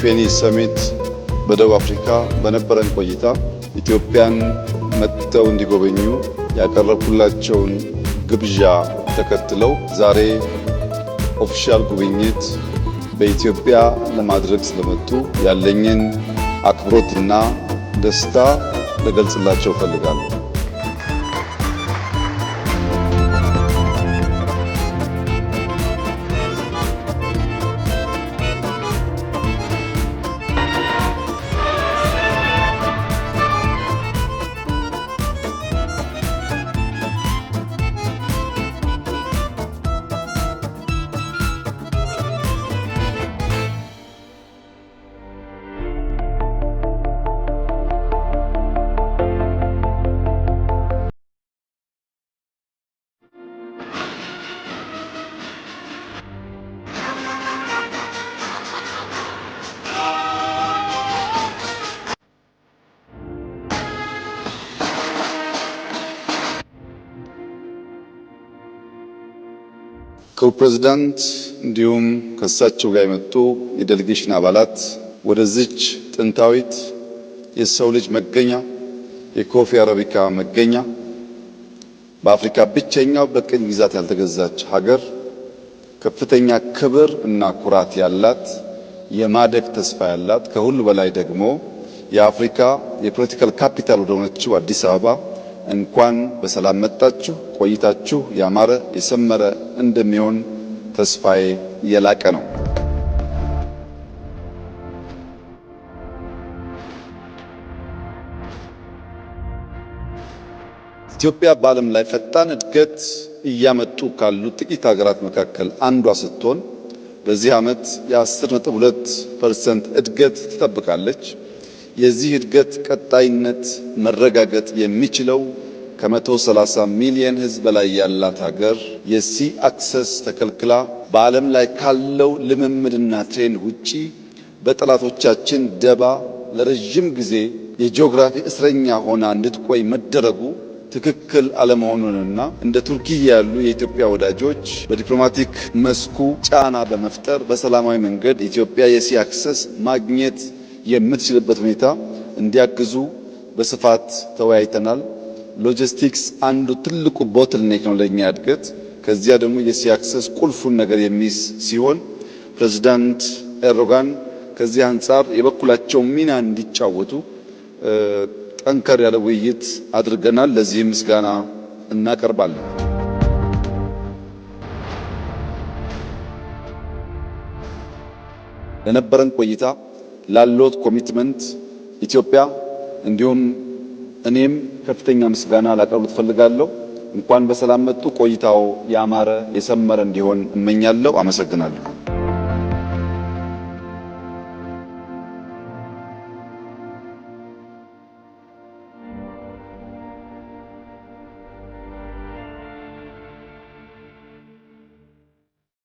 G20 ሰሚት በደቡብ አፍሪካ በነበረን ቆይታ ኢትዮጵያን መጥተው እንዲጎበኙ ያቀረብኩላቸውን ግብዣ ተከትለው ዛሬ ኦፊሻል ጉብኝት በኢትዮጵያ ለማድረግ ስለመጡ ያለኝን አክብሮትና ደስታ ልገልጽላቸው ፈልጋለሁ። ከፕሬዝዳንት እንዲሁም ከሳቸው ጋር የመጡ የዴሌጌሽን አባላት ወደዚች ጥንታዊት የሰው ልጅ መገኛ የኮፊ አረቢካ መገኛ በአፍሪካ ብቸኛው በቅኝ ግዛት ያልተገዛች ሀገር ከፍተኛ ክብር እና ኩራት ያላት የማደግ ተስፋ ያላት ከሁሉ በላይ ደግሞ የአፍሪካ የፖለቲካል ካፒታል ወደሆነችው አዲስ አበባ እንኳን በሰላም መጣችሁ። ቆይታችሁ ያማረ የሰመረ እንደሚሆን ተስፋዬ የላቀ ነው። ኢትዮጵያ በዓለም ላይ ፈጣን እድገት እያመጡ ካሉ ጥቂት ሀገራት መካከል አንዷ ስትሆን በዚህ ዓመት የ10.2% እድገት ትጠብቃለች። የዚህ እድገት ቀጣይነት መረጋገጥ የሚችለው ከ130 ሚሊዮን ሕዝብ በላይ ያላት ሀገር የሲ አክሰስ ተከልክላ በዓለም ላይ ካለው ልምምድና ትሬንድ ውጪ በጠላቶቻችን ደባ ለረጅም ጊዜ የጂኦግራፊ እስረኛ ሆና እንድትቆይ መደረጉ ትክክል አለመሆኑንና እንደ ቱርኪ ያሉ የኢትዮጵያ ወዳጆች በዲፕሎማቲክ መስኩ ጫና በመፍጠር በሰላማዊ መንገድ ኢትዮጵያ የሲ አክሰስ ማግኘት የምትችልበት ሁኔታ እንዲያግዙ በስፋት ተወያይተናል። ሎጂስቲክስ አንዱ ትልቁ ቦትልኔክ ነው ለኛ እድገት። ከዚያ ደግሞ የሲ አክሰስ ቁልፉን ነገር የሚይዝ ሲሆን ፕሬዝዳንት ኤርዶጋን ከዚህ አንጻር የበኩላቸው ሚና እንዲጫወቱ ጠንከር ያለ ውይይት አድርገናል። ለዚህ ምስጋና እናቀርባለን። ለነበረን ቆይታ ላሎት ኮሚትመንት ኢትዮጵያ እንዲሁም እኔም ከፍተኛ ምስጋና ላቀርብ እፈልጋለሁ። እንኳን በሰላም መጡ። ቆይታው ያማረ የሰመረ እንዲሆን እመኛለሁ። አመሰግናለሁ።